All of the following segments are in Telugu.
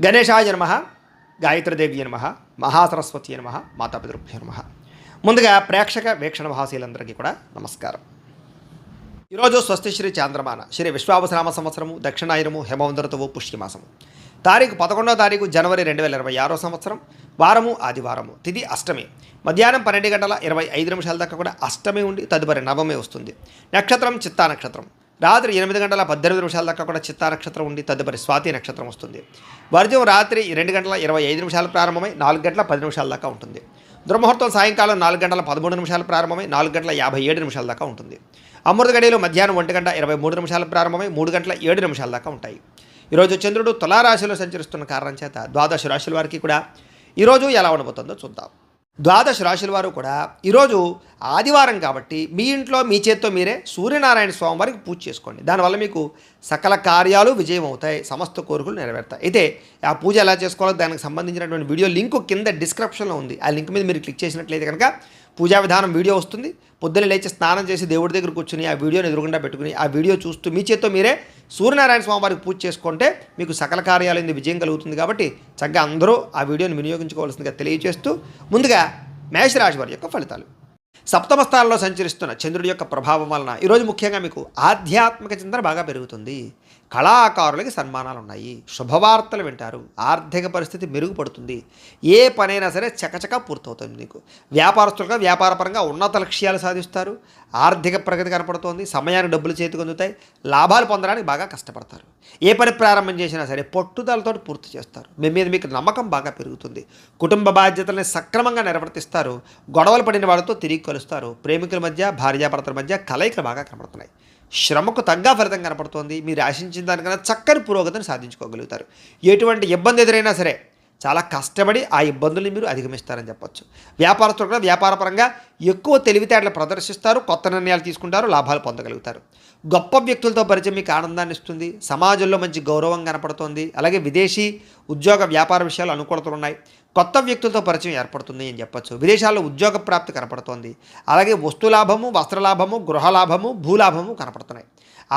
గణేశాయ నమః, గాయత్రీదేవి నమః, మహాసరస్వతి నమః, మాతాపితృభ్యో నమః. ముందుగా ప్రేక్షక వీక్షణ మహాశీలందరికీ కూడా నమస్కారం. ఈరోజు స్వస్తి శ్రీ చాంద్రమాన శ్రీ విశ్వావసనామ సంవత్సరము దక్షిణాయనము హేమవంతఋతువు పుష్యమాసము తారీఖు 11వ తారీఖు జనవరి 2026 సంవత్సరం వారము ఆదివారము తిథి అష్టమి మధ్యాహ్నం 12:25 దాకా కూడా అష్టమి ఉండి తదుపరి నవమి వస్తుంది. నక్షత్రం చిత్తా నక్షత్రం రాత్రి 8:18 దాకా కూడా చిత్తా నక్షత్రం ఉండి తదుపరి స్వాతి నక్షత్రం వస్తుంది. వర్జం రాత్రి 2:25 ప్రారంభమై 4:10 దాకా ఉంటుంది. దుర్ముహూర్తం సాయంకాలం 4:13 ప్రారంభమై 4:57 దాకా ఉంటుంది. అమృత గడియలు మధ్యాహ్నం 1:23 ప్రారంభమై 3:07 దాకా ఉంటాయి. ఈరోజు చంద్రుడు తులారాశిలో సంచరిస్తున్న కారణం చేత ద్వాదశ రాశుల వారికి కూడా ఈరోజు ఎలా ఉండబోతుందో చూద్దాం. ద్వాదశ రాశుల వారు కూడా ఈరోజు ఆదివారం కాబట్టి మీ ఇంట్లో మీ చేత్తో మీరే సూర్యనారాయణ స్వామి వారికి పూజ చేసుకోండి. దానివల్ల మీకు సకల కార్యాలు విజయం అవుతాయి, సమస్త కోరికలు నెరవేరుతాయి. అయితే ఆ పూజ ఎలా చేసుకోవాలో దానికి సంబంధించినటువంటి వీడియో లింక్ కింద డిస్క్రిప్షన్లో ఉంది. ఆ లింక్ మీద మీరు క్లిక్ చేసినట్లయితే కనుక పూజా విధానం వీడియో వస్తుంది. పొద్దున్న లేచి స్నానం చేసి దేవుడి దగ్గర కూర్చుని ఆ వీడియోని ఎదురుగుండా పెట్టుకుని ఆ వీడియో చూస్తూ మీ చేత్తో మీరే సూర్యనారాయణ స్వామి వారికి పూజ చేసుకుంటే మీకు సకల కార్యాలయంలో విజయం కలుగుతుంది. కాబట్టి చక్కగా అందరూ ఆ వీడియోని వినియోగించుకోవాల్సిందిగా తెలియజేస్తూ ముందుగా మేషరాశి వారి యొక్క ఫలితాలు. సప్తమ స్థానంలో సంచరిస్తున్న చంద్రుడి యొక్క ప్రభావం వలన ఈరోజు ముఖ్యంగా మీకు ఆధ్యాత్మిక చింతన బాగా పెరుగుతుంది. కళాకారులకి సన్మానాలు ఉన్నాయి, శుభవార్తలు వింటారు, ఆర్థిక పరిస్థితి మెరుగుపడుతుంది, ఏ పనైనా సరే చకచకా పూర్తవుతుంది. మీకు వ్యాపారస్తులుగా వ్యాపారపరంగా ఉన్నత లక్ష్యాలు సాధిస్తారు, ఆర్థిక ప్రగతి కనపడుతోంది, సమయానికి డబ్బులు చేతికి అందుతాయి, లాభాలు పొందడానికి బాగా కష్టపడతారు. ఏ పని ప్రారంభం చేసినా సరే పట్టుదలతో పూర్తి చేస్తారు. మీ మీద మీకు నమ్మకం బాగా పెరుగుతుంది. కుటుంబ బాధ్యతల్ని సక్రమంగా నిర్వర్తిస్తారు. గొడవలు పడిన వాళ్ళతో తిరిగి కలుస్తారు. ప్రేమికుల మధ్య భార్యాభర్తల మధ్య కలయికలు బాగా కనపడుతున్నాయి. శ్రమకు తగ్గ ఫలితం కనపడుతోంది. మీరు ఆశించిన దానికన్నా చక్కని పురోగతిని సాధించుకోగలుగుతారు. ఎటువంటి ఇబ్బంది ఎదురైనా సరే చాలా కష్టపడి ఆ ఇబ్బందుల్ని మీరు అధిగమిస్తారని చెప్పొచ్చు. వ్యాపారస్తులు కూడా వ్యాపారపరంగా ఎక్కువ తెలివితేటలు ప్రదర్శిస్తారు, కొత్త నిర్ణయాలు తీసుకుంటారు, లాభాలు పొందగలుగుతారు. గొప్ప వ్యక్తులతో పరిచయం మీకు ఆనందాన్ని ఇస్తుంది. సమాజంలో మంచి గౌరవం కనపడుతోంది. అలాగే విదేశీ ఉద్యోగ వ్యాపార విషయాలు అనుకూలతలు ఉన్నాయి. కొత్త వ్యక్తులతో పరిచయం ఏర్పడుతుంది అని చెప్పొచ్చు. విదేశాల్లో ఉద్యోగ ప్రాప్తి కనపడుతోంది. అలాగే వస్తులాభము, వస్త్రలాభము, గృహలాభము, భూలాభము కనపడుతున్నాయి.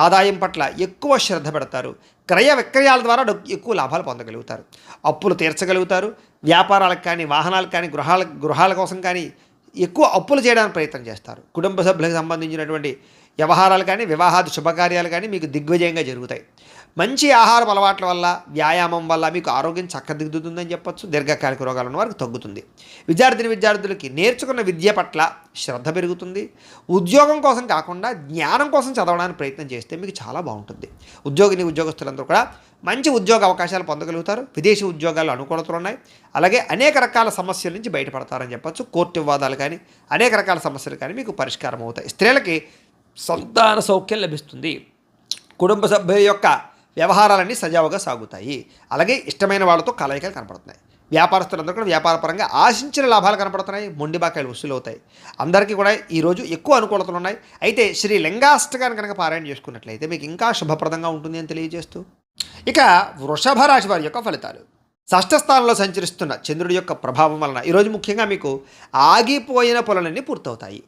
ఆదాయం పట్ల ఎక్కువ శ్రద్ధ పెడతారు. క్రయ విక్రయాల ద్వారా ఎక్కువ లాభాలు పొందగలుగుతారు. అప్పులు తీర్చగలుగుతారు. వ్యాపారాలకు కానీ, వాహనాలకు కానీ, గృహాల కోసం కానీ ఎక్కువ అప్పులు చేయడానికి ప్రయత్నం చేస్తారు. కుటుంబ సభ్యులకు సంబంధించినటువంటి వ్యవహారాలు కానీ, వివాహాది శుభకార్యాలు కానీ మీకు దిగ్విజయంగా జరుగుతాయి. మంచి ఆహారం అలవాట్ల వల్ల, వ్యాయామం వల్ల మీకు ఆరోగ్యం చక్కదిద్దుతుందని చెప్పొచ్చు. దీర్ఘకాలిక రోగాలు ఉన్న వారికి తగ్గుతుంది. విద్యార్థులకి నేర్చుకున్న విద్య పట్ల శ్రద్ధ పెరుగుతుంది. ఉద్యోగం కోసం కాకుండా జ్ఞానం కోసం చదవడానికి ప్రయత్నం చేస్తే మీకు చాలా బాగుంటుంది. ఉద్యోగస్తులందరూ కూడా మంచి ఉద్యోగ అవకాశాలు పొందగలుగుతారు. విదేశీ ఉద్యోగాలు అనుకూలతలు ఉన్నాయి. అలాగే అనేక రకాల సమస్యల నుంచి బయటపడతారని చెప్పొచ్చు. కోర్టు వివాదాలు కానీ, అనేక రకాల సమస్యలు కానీ మీకు పరిష్కారం అవుతాయి. స్త్రీలకి సంతాన సౌఖ్యం లభిస్తుంది. కుటుంబ సభ్యుల యొక్క వ్యవహారాలన్నీ సజావుగా సాగుతాయి. అలాగే ఇష్టమైన వాళ్ళతో కలయికలు కనపడుతున్నాయి. వ్యాపారస్తులందరూ కూడా వ్యాపారపరంగా ఆశించిన లాభాలు కనపడుతున్నాయి. మొండి బాకాయలు వసూలు అవుతాయి. అందరికీ కూడా ఈరోజు ఎక్కువ అనుకూలతలు ఉన్నాయి. అయితే శ్రీ లింగాష్టకాన్ని కనుక పారాయణ చేసుకున్నట్లయితే మీకు ఇంకా శుభప్రదంగా ఉంటుంది అని తెలియజేస్తూ ఇక వృషభ రాశి వారి యొక్క ఫలితాలు. షష్ఠ స్థానంలో సంచరిస్తున్న చంద్రుడి యొక్క ప్రభావం వలన ఈరోజు ముఖ్యంగా మీకు ఆగిపోయిన పనులన్నీ పూర్తవుతాయి.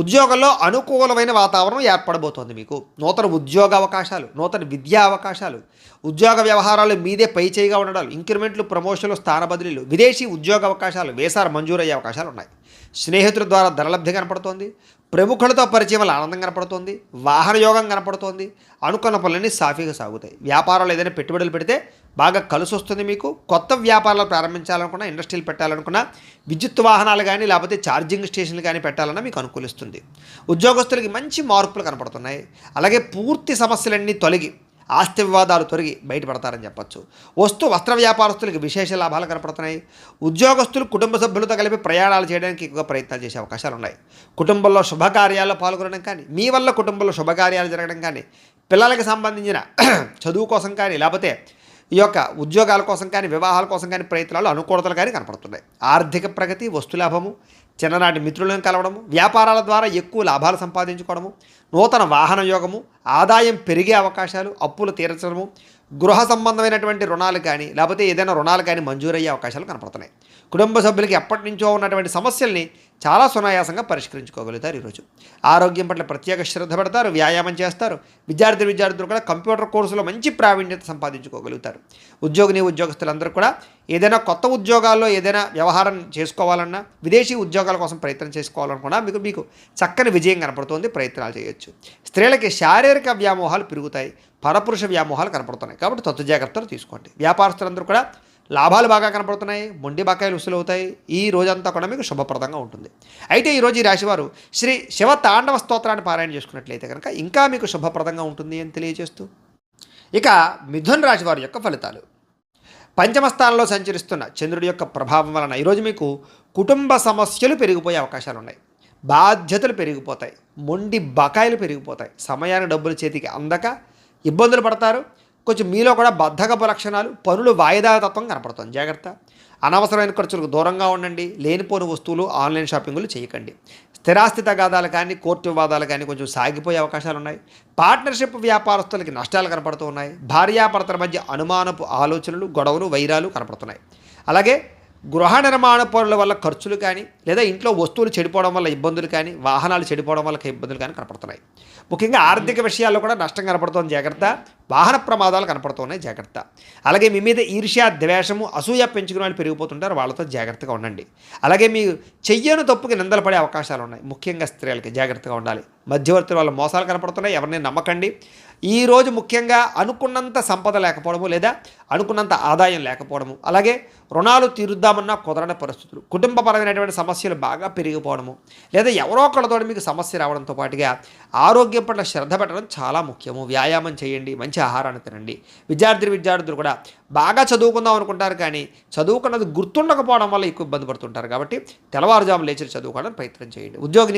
ఉద్యోగంలో అనుకూలమైన వాతావరణం ఏర్పడబోతోంది. మీకు నూతన ఉద్యోగ అవకాశాలు, నూతన విద్యా అవకాశాలు, ఉద్యోగ వ్యవహారాలు మీదే పై చేయిగా ఉండడాలు, ఇంక్రిమెంట్లు, ప్రమోషన్లు, స్థాన బదిలీలు, విదేశీ ఉద్యోగ అవకాశాలు, వీసాలు మంజూరయ్యే అవకాశాలు ఉన్నాయి. స్నేహితుల ద్వారా ధనలబ్ధి కనపడుతోంది. ప్రముఖులతో పరిచయం వల్ల ఆనందం కనపడుతోంది. వాహన యోగం కనపడుతోంది. అనుకున్న పనులన్నీ సాఫీగా సాగుతాయి. వ్యాపారాలు ఏదైనా పెట్టుబడులు పెడితే బాగా కలిసి వస్తుంది. మీకు కొత్త వ్యాపారాలు ప్రారంభించాలనుకున్నా, ఇండస్ట్రీలు పెట్టాలనుకున్నా, విద్యుత్ వాహనాలు కానీ లేకపోతే ఛార్జింగ్ స్టేషన్లు కానీ పెట్టాలన్నా మీకు అనుకూలిస్తుంది. ఉద్యోగస్తులకి మంచి మార్పులు కనపడుతున్నాయి. అలాగే పూర్తి సమస్యలన్నీ తొలగి ఆస్తి వివాదాలు తొలగి బయటపడతారని చెప్పొచ్చు. వస్త్ర వ్యాపారస్తులకి విశేష లాభాలు కనపడుతున్నాయి. ఉద్యోగస్తులు కుటుంబ సభ్యులతో కలిపి ప్రయాణాలు చేయడానికి ఎక్కువ ప్రయత్నాలు చేసే అవకాశాలు ఉన్నాయి. కుటుంబంలో శుభకార్యాల్లో పాల్గొనడం కానీ, మీ వల్ల కుటుంబంలో శుభకార్యాలు జరగడం కానీ, పిల్లలకి సంబంధించిన చదువు కోసం కానీ, లేకపోతే ఈ యొక్క ఉద్యోగాల కోసం కానీ, వివాహాల కోసం కానీ ప్రయత్నాలు అనుకూలతలు కానీ కనపడుతున్నాయి. ఆర్థిక ప్రగతి, వస్తులాభము, చిన్ననాటి మిత్రులను కలవడము, వ్యాపారాల ద్వారా ఎక్కువ లాభాలు సంపాదించుకోవడము, నూతన వాహన యోగము, ఆదాయం పెరిగే అవకాశాలు, అప్పులు తీర్చడము, గృహ సంబంధమైనటువంటి రుణాలు కానీ లేకపోతే ఏదైనా రుణాలు కానీ మంజూరయ్యే అవకాశాలు కనపడుతున్నాయి. కుటుంబ సభ్యులకి ఎప్పటి నుంచో ఉన్నటువంటి సమస్యల్ని చాలా సునాయాసంగా పరిష్కరించుకోగలుగుతారు. ఈరోజు ఆరోగ్యం పట్ల ప్రత్యేక శ్రద్ధ పెడతారు, వ్యాయామం చేస్తారు. విద్యార్థులు కూడా కంప్యూటర్ కోర్సులో మంచి ప్రావీణ్యత సంపాదించుకోగలుగుతారు. ఉద్యోగస్తులందరూ కూడా ఏదైనా కొత్త ఉద్యోగాల్లో ఏదైనా వ్యవహారం చేసుకోవాలన్నా, విదేశీ ఉద్యోగాల కోసం ప్రయత్నం చేసుకోవాలనుకున్నా మీకు చక్కని విజయం కనపడుతుంది. ప్రయత్నాలు చేయొచ్చు. స్త్రీలకి శారీరక వ్యామోహాలు పెరుగుతాయి, పరపురుష వ్యామోహాలు కనపడుతున్నాయి. కాబట్టి తత్తు జాగ్రత్తలు తీసుకోండి. వ్యాపారస్తులందరూ కూడా లాభాలు బాగా కనపడుతున్నాయి, మొండి బకాయిలు ఉసులవుతాయి. ఈ రోజంతా కూడా మీకు శుభప్రదంగా ఉంటుంది. అయితే ఈరోజు ఈ రాశివారు శ్రీ శివ తాండవ స్తోత్రాన్ని పారాయణ చేసుకున్నట్లయితే కనుక ఇంకా మీకు శుభప్రదంగా ఉంటుంది అని తెలియజేస్తూ, ఇక మిథున రాశి వారి యొక్క ఫలితాలు. పంచమ స్థానంలో సంచరిస్తున్న చంద్రుడి యొక్క ప్రభావం వలన ఈరోజు మీకు కుటుంబ సమస్యలు పెరిగిపోయే అవకాశాలు ఉన్నాయి. బాధ్యతలు పెరిగిపోతాయి, మొండి బకాయిలు పెరిగిపోతాయి, సమయానికి డబ్బులు చేతికి అందక ఇబ్బందులు పడతారు. కొంచెం మీలో కూడా బద్ధకపు లక్షణాలు, పనులు వాయిదా తత్వం కనపడుతుంది. జాగ్రత్త. అనవసరమైన ఖర్చులకు దూరంగా ఉండండి. లేనిపోని వస్తువులు ఆన్లైన్ షాపింగ్లు చేయకండి. స్థిరాస్తి తగాదాలు కానీ, కోర్టు వివాదాలు కానీ కొంచెం సాగిపోయే అవకాశాలు ఉన్నాయి. పార్ట్నర్షిప్ వ్యాపారస్తులకి నష్టాలు కనపడుతూ ఉన్నాయి. భార్యాభర్తల మధ్య అనుమానపు ఆలోచనలు, గొడవలు, వైరాలు కనపడుతున్నాయి. అలాగే గృహ నిర్మాణ పనుల వల్ల ఖర్చులు కానీ, లేదా ఇంట్లో వస్తువులు చెడిపోవడం వల్ల ఇబ్బందులు కానీ, వాహనాలు చెడిపోవడం వల్ల ఇబ్బందులు కానీ కనపడుతున్నాయి. ముఖ్యంగా ఆర్థిక విషయాల్లో కూడా నష్టం కనపడుతోంది. జాగ్రత్త. వాహన ప్రమాదాలు కనపడుతున్నాయి. జాగ్రత్త. అలాగే మీ మీద ఈర్ష్య, ద్వేషము, అసూయ పెంచుకునే వాళ్ళు పెరిగిపోతుంటారు. వాళ్ళతో జాగ్రత్తగా ఉండండి. అలాగే మీ చెయ్యను తప్పుకి నిందలు పడే అవకాశాలు ఉన్నాయి. ముఖ్యంగా స్త్రీలకి జాగ్రత్తగా ఉండాలి. మధ్యవర్తుల వల్ల మోసాలు కనపడుతున్నాయి. ఎవరిని నమ్మకండి. ఈరోజు ముఖ్యంగా అనుకున్నంత సంపద లేకపోవడము, లేదా అనుకున్నంత ఆదాయం లేకపోవడము, అలాగే రుణాలు తీరుద్దామన్నా కుదరని పరిస్థితులు, కుటుంబపరమైనటువంటి సమస్యలు బాగా పెరిగిపోవడము, లేదా ఎవరో ఒకళ్ళతో మీకు సమస్య రావడంతో పాటుగా ఆరోగ్యం పట్ల శ్రద్ధ పెట్టడం చాలా ముఖ్యము. వ్యాయామం చేయండి, మంచి ఆహారాన్ని తినండి. విద్యార్థులు కూడా బాగా చదువుకుందాం అనుకుంటారు, కానీ చదువుకున్నది గుర్తుండకపోవడం వల్ల ఎక్కువ ఇబ్బంది పడుతుంటారు. కాబట్టి తెల్లవారుజాము లేచి చదువుకోవడానికి ప్రయత్నం చేయండి.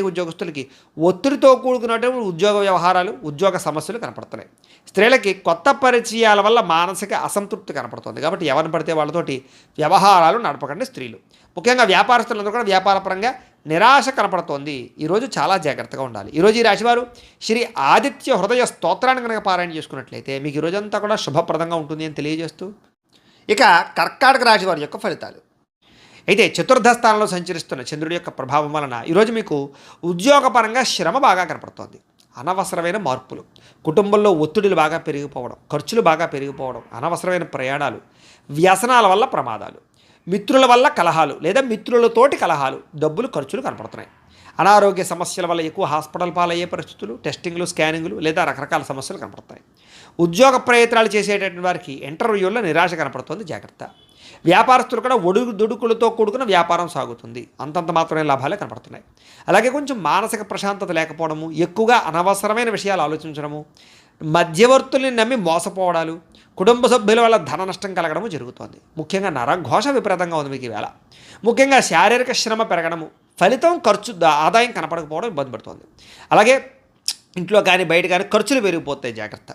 ఉద్యోగస్తులకి ఒత్తిడితో కూడుకున్నటువంటి ఉద్యోగ వ్యవహారాలు, ఉద్యోగ సమస్యలు కనపడుతున్నాయి. స్త్రీలకి కొత్త పరిచయాల వల్ల మానసిక అసంతృప్తి కనపడుతుంది. కాబట్టి ఎవరిని పడితే వాళ్ళతోటి వ్యవహారాలు నడపకండి. స్త్రీలు ముఖ్యంగా వ్యాపారస్తులందరూ కూడా వ్యాపారపరంగా నిరాశ కనపడుతోంది. ఈరోజు చాలా జాగ్రత్తగా ఉండాలి. ఈరోజు ఈ రాశివారు శ్రీ ఆదిత్య హృదయ స్తోత్రాన్ని కనుక పారాయణ చేసుకున్నట్లయితే మీకు ఈరోజంతా కూడా శుభప్రదంగా ఉంటుంది అని తెలియజేస్తూ, ఇక కర్కాటక రాశి వారి యొక్క ఫలితాలు. అయితే చతుర్థ స్థానంలో సంచరిస్తున్న చంద్రుడి యొక్క ప్రభావం వలన ఈరోజు మీకు ఉద్యోగపరంగా శ్రమ బాగా కనపడుతోంది. అనవసరమైన మార్పులు, కుటుంబంలో ఒత్తిడులు బాగా పెరిగిపోవడం, ఖర్చులు బాగా పెరిగిపోవడం, అనవసరమైన ప్రయాణాలు, వ్యసనాల వల్ల ప్రమాదాలు, మిత్రుల వల్ల కలహాలు లేదా మిత్రులతోటి కలహాలు, డబ్బులు ఖర్చులు కనపడుతున్నాయి. అనారోగ్య సమస్యల వల్ల ఎక్కువ హాస్పిటల్ పాలయ్యే పరిస్థితులు, టెస్టింగ్లు, స్కానింగ్లు లేదా రకరకాల సమస్యలు కనపడతాయి. ఉద్యోగ ప్రయత్నాలు చేసేటటువంటి వారికి ఇంటర్వ్యూల్లో నిరాశ కనపడుతుంది. జాగ్రత్త. వ్యాపారస్తులు కూడా ఒడుదుడుకులతో కూడుకున్న వ్యాపారం సాగుతుంది. అంతంత మాత్రమే లాభాలే కనపడుతున్నాయి. అలాగే కొంచెం మానసిక ప్రశాంతత లేకపోవడము, ఎక్కువగా అనవసరమైన విషయాలు ఆలోచించడము, మధ్యవర్తుల్ని నమ్మి మోసపోవడాలు, కుటుంబ సభ్యుల వల్ల ధన నష్టం కలగడము జరుగుతోంది. ముఖ్యంగా నరఘోష విపరీతంగా ఉంది మీకు ఈవేళ. ముఖ్యంగా శారీరక శ్రమ పెరగడము, ఫలితం ఆదాయం కనపడకపోవడం ఇబ్బంది పడుతుంది. అలాగే ఇంట్లో కానీ బయట కానీ ఖర్చులు పెరిగిపోతాయి. జాగ్రత్త.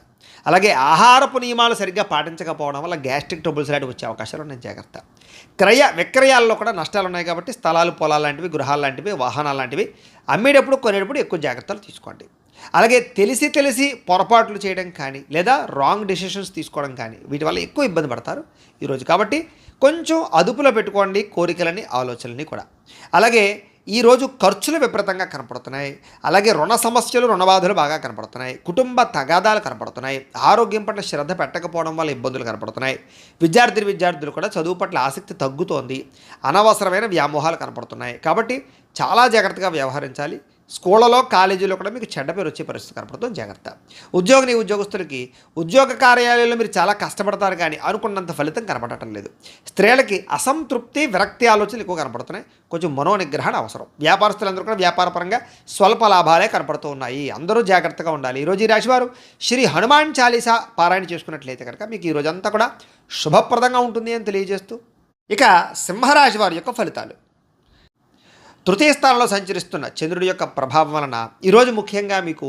అలాగే ఆహారపు నియమాలు సరిగ్గా పాటించకపోవడం వల్ల గ్యాస్ట్రిక్ ట్రబుల్స్ లాంటివి వచ్చే అవకాశాలు ఉన్నాయి. జాగ్రత్త. విక్రయాల్లో కూడా నష్టాలు ఉన్నాయి. కాబట్టి స్థలాలు, పొలాలు లాంటివి, గృహాలు లాంటివి, వాహనాలు లాంటివి అమ్మేటప్పుడు కొనేటప్పుడు ఎక్కువ జాగ్రత్తలు తీసుకోండి. అలాగే తెలిసి పొరపాట్లు చేయడం కానీ, లేదా రాంగ్ డెసిషన్స్ తీసుకోవడం కానీ, వీటి వల్ల ఎక్కువ ఇబ్బంది పడతారు ఈరోజు. కాబట్టి కొంచెం అదుపులో పెట్టుకోండి కోరికలని, ఆలోచనలని కూడా. అలాగే ఈరోజు ఖర్చులు విపరీతంగా కనపడుతున్నాయి. అలాగే రుణ సమస్యలు, రుణబాధలు బాగా కనపడుతున్నాయి. కుటుంబ తగాదాలు కనపడుతున్నాయి. ఆరోగ్యం పట్ల శ్రద్ధ పెట్టకపోవడం వల్ల ఇబ్బందులు కనపడుతున్నాయి. విద్యార్థులు కూడా చదువు పట్ల ఆసక్తి తగ్గుతోంది. అనవసరమైన వ్యామోహాలు కనపడుతున్నాయి. కాబట్టి చాలా జాగ్రత్తగా వ్యవహరించాలి. స్కూళ్ళలో, కాలేజీలో కూడా మీకు చెడ్డ పేరు వచ్చే పరిస్థితి కనపడుతుంది. జాగ్రత్త. ఉద్యోగస్తులకి ఉద్యోగ కార్యాలయంలో మీరు చాలా కష్టపడతారు, కానీ అనుకున్నంత ఫలితం కనపడటం లేదు. స్త్రీలకి అసంతృప్తి, విరక్తి ఆలోచనలు ఎక్కువ కనపడుతున్నాయి. కొంచెం మనోనిగ్రహణ అవసరం. వ్యాపారస్తులందరూ కూడా వ్యాపారపరంగా స్వల్ప లాభాలే కనపడుతూ ఉన్నాయి. అందరూ జాగ్రత్తగా ఉండాలి. ఈరోజు ఈ రాశివారు శ్రీ హనుమాన్ చాలీసా పారాయణ చేసుకున్నట్లయితే కనుక మీకు ఈ రోజంతా కూడా శుభప్రదంగా ఉంటుంది అని తెలియజేస్తూ, ఇక సింహరాశి వారి యొక్క ఫలితాలు. తృతీయ స్థానంలో సంచరిస్తున్న చంద్రుడి యొక్క ప్రభావం వలన ఈరోజు ముఖ్యంగా మీకు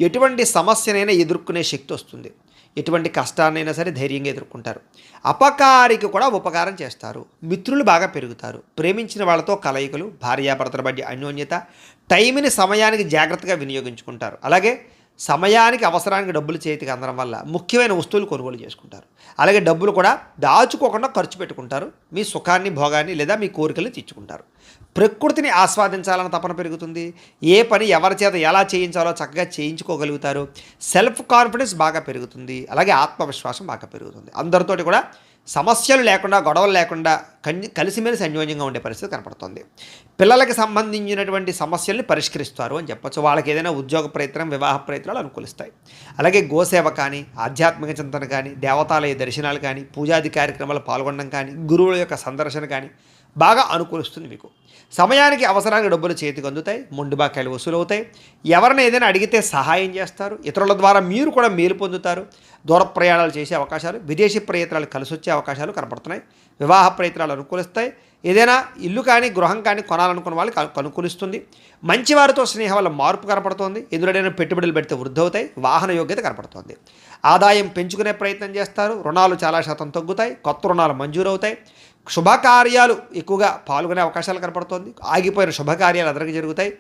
ఎటువంటి సమస్యనైనా ఎదుర్కొనే శక్తి వస్తుంది. ఎటువంటి కష్టాన్నైనా సరే ధైర్యంగా ఎదుర్కొంటారు. అపకారికి కూడా ఉపకారం చేస్తారు. మిత్రులు బాగా పెరుగుతారు. ప్రేమించిన వాళ్ళతో కలయికలు, భార్యాభర్తల మధ్య అన్యోన్యత, టైంని సమయానికి జాగ్రత్తగా వినియోగించుకుంటారు. అలాగే సమయానికి అవసరానికి డబ్బులు చేతికి అందడం వల్ల ముఖ్యమైన వస్తువులు కొనుగోలు చేసుకుంటారు. అలాగే డబ్బులు కూడా దాచుకోకుండా ఖర్చు పెట్టుకుంటారు. మీ సుఖాన్ని, భోగాన్ని లేదా మీ కోరికలు తీర్చుకుంటారు. ప్రకృతిని ఆస్వాదించాలని తపన పెరుగుతుంది. ఏ పని ఎవరి చేత ఎలా చేయించాలో చక్కగా చేయించుకోగలుగుతారు. సెల్ఫ్ కాన్ఫిడెన్స్ బాగా పెరుగుతుంది. అలాగే ఆత్మవిశ్వాసం బాగా పెరుగుతుంది. అందరితోటి కూడా సమస్యలు లేకుండా, గొడవలు లేకుండా కలిసిమెలిసి అన్యోన్యంగా ఉండే పరిస్థితి కనపడుతుంది. పిల్లలకి సంబంధించినటువంటి సమస్యల్ని పరిష్కరిస్తారు అని చెప్పచ్చు. వాళ్ళకి ఏదైనా ఉద్యోగ ప్రయత్నం, వివాహ ప్రయత్నాలు అనుకూలిస్తాయి. అలాగే గోసేవ కానీ, ఆధ్యాత్మిక చింతన కానీ, దేవతాలయ దర్శనాలు కానీ, పూజాది కార్యక్రమాలు పాల్గొనడం కానీ, గురువుల యొక్క సందర్శన కానీ బాగా అనుకూలిస్తుంది మీకు. సమయానికి అవసరానికి డబ్బులు చేతికి అందుతాయి. మొండి బాకాయలు వసూలవుతాయి. ఎవరిని ఏదైనా అడిగితే సహాయం చేస్తారు. ఇతరుల ద్వారా మీరు కూడా మేలు పొందుతారు. దూర ప్రయాణాలు చేసే అవకాశాలు, విదేశీ ప్రయత్నాలు కలిసి వచ్చే అవకాశాలు కనపడుతున్నాయి. వివాహ ప్రయత్నాలు అనుకూలిస్తాయి. ఏదైనా ఇల్లు కానీ, గృహం కానీ కొనాలనుకున్న వాళ్ళకి అనుకూలిస్తుంది. మంచివారితో స్నేహం వల్ల మార్పు కనపడుతోంది. ఎదురైనా పెట్టుబడులు పెడితే వృద్ధి అవుతాయి. వాహన యోగ్యత కనపడుతోంది. ఆదాయం పెంచుకునే ప్రయత్నం చేస్తారు. రుణాలు చాలా శాతం తగ్గుతాయి. కొత్త రుణాలు మంజూరు అవుతాయి. శుభకార్యాలు ఎక్కువగా పాల్గొనే అవకాశాలు కనపడుతోంది. ఆగిపోయిన శుభకార్యాలు అందరికీ జరుగుతాయి.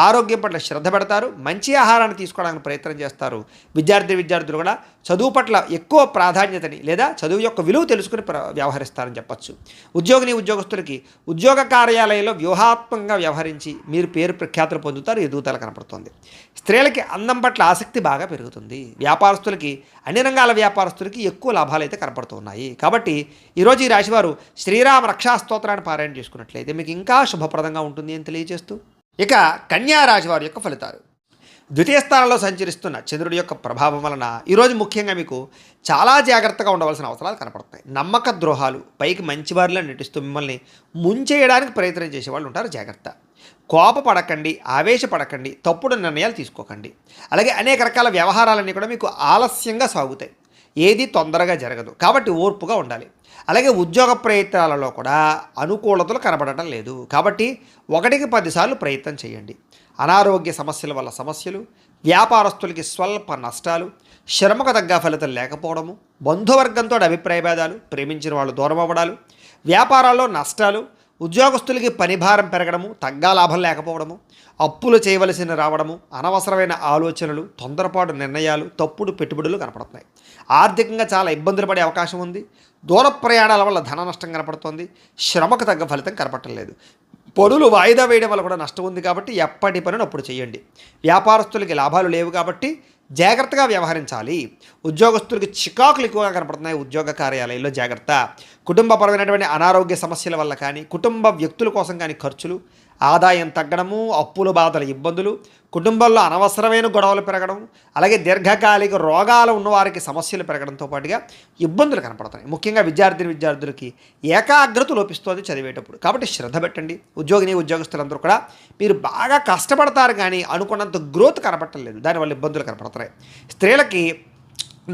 ఆరోగ్యం పట్ల శ్రద్ధ పెడతారు. మంచి ఆహారాన్ని తీసుకోవడానికి ప్రయత్నం చేస్తారు. విద్యార్థులు కూడా చదువు పట్ల ఎక్కువ ప్రాధాన్యతని లేదా చదువు యొక్క విలువ తెలుసుకుని వ్యవహరిస్తారని చెప్పచ్చు. ఉద్యోగస్తులకి ఉద్యోగ కార్యాలయంలో వ్యూహాత్మకంగా వ్యవహరించి మీరు పేరు ప్రఖ్యాతులు పొందుతారు. ఎదుగుదల కనపడుతుంది. స్త్రీలకి అందం పట్ల ఆసక్తి బాగా పెరుగుతుంది. వ్యాపారస్తులకి, అన్ని రంగాల వ్యాపారస్తులకి ఎక్కువ లాభాలు అయితే కనపడుతున్నాయి. కాబట్టి ఈరోజు ఈ రాశివారు శ్రీరామ రక్షా స్తోత్రాన్ని పారాయణ చేసుకున్నట్లయితే మీకు ఇంకా శుభప్రదంగా ఉంటుంది అని తెలియజేస్తూ, ఇక కన్యా రాశి వారి యొక్క ఫలితాలు. ద్వితీయ స్థానంలో సంచరిస్తున్న చంద్రుడి యొక్క ప్రభావం వలన ఈరోజు ముఖ్యంగా మీకు చాలా జాగ్రత్తగా ఉండవలసిన అవసరాలు కనపడుతున్నాయి. నమ్మక ద్రోహాలు, పైకి మంచివారిలా నటిస్తూ మిమ్మల్ని ముంచేయడానికి ప్రయత్నం చేసేవాళ్ళు ఉంటారు. జాగ్రత్త. కోపపడకండి, ఆవేశపడకండి, తప్పుడు నిర్ణయాలు తీసుకోకండి. అలాగే అనేక రకాల వ్యవహారాలన్నీ కూడా మీకు ఆలస్యంగా సాగుతాయి. ఏది తొందరగా జరగదు. కాబట్టి ఓర్పుగా ఉండాలి. అలాగే ఉద్యోగ ప్రయత్నాలలో కూడా అనుకూలతలు కనబడటం లేదు. కాబట్టి 1కి 10 సార్లు ప్రయత్నం చేయండి. అనారోగ్య సమస్యల వల్ల సమస్యలు, వ్యాపారస్తులకి స్వల్ప నష్టాలు, శ్రమకు తగ్గ ఫలితం లేకపోవడము, బంధువర్గంతో అభిప్రాయ భేదాలు, ప్రేమించిన వాళ్ళు దూరం అవ్వడాలు, వ్యాపారాల్లో నష్టాలు, ఉద్యోగస్తులకి పనిభారం పెరగడము, తగ్గా లాభం లేకపోవడము, అప్పులు చేయవలసిన రావడము, అనవసరమైన ఆలోచనలు, తొందరపాటు నిర్ణయాలు, తప్పుడు పెట్టుబడులు కనపడుతున్నాయి. ఆర్థికంగా చాలా ఇబ్బందులు పడే అవకాశం ఉంది. దూర ప్రయాణాల వల్ల ధన నష్టం కనపడుతోంది. శ్రమకు తగ్గ ఫలితం కనపడలేదు. పనులు వాయిదా వేయడం వల్ల కూడా నష్టం ఉంది. కాబట్టి ఎప్పటి పనులు అప్పుడు చేయండి. వ్యాపారస్తులకి లాభాలు లేవు కాబట్టి జాగ్రత్తగా వ్యవహరించాలి. ఉద్యోగస్తులకి చికాకులు ఎక్కువగా కనపడుతున్నాయి. ఉద్యోగ కార్యాలయంలో జాగ్రత్త. కుటుంబపరమైనటువంటి అనారోగ్య సమస్యల వల్ల కానీ, కుటుంబ వ్యక్తుల కోసం కానీ ఖర్చులు, ఆదాయం తగ్గడము, అప్పుల బాధల ఇబ్బందులు, కుటుంబంలో అనవసరమైన గొడవలు పెరగడం, అలాగే దీర్ఘకాలిక రోగాలు ఉన్నవారికి సమస్యలు పెరగడంతో పాటుగా ఇబ్బందులు కనపడతాయి. ముఖ్యంగా విద్యార్థులకి ఏకాగ్రత లోపిస్తుంది చదివేటప్పుడు. కాబట్టి శ్రద్ధ పెట్టండి. ఉద్యోగస్తులందరూ కూడా మీరు బాగా కష్టపడతారు కానీ అనుకున్నంత గ్రోత్ కనపడలేదు. దానివల్ల ఇబ్బందులు కనపడుతున్నాయి. స్త్రీలకి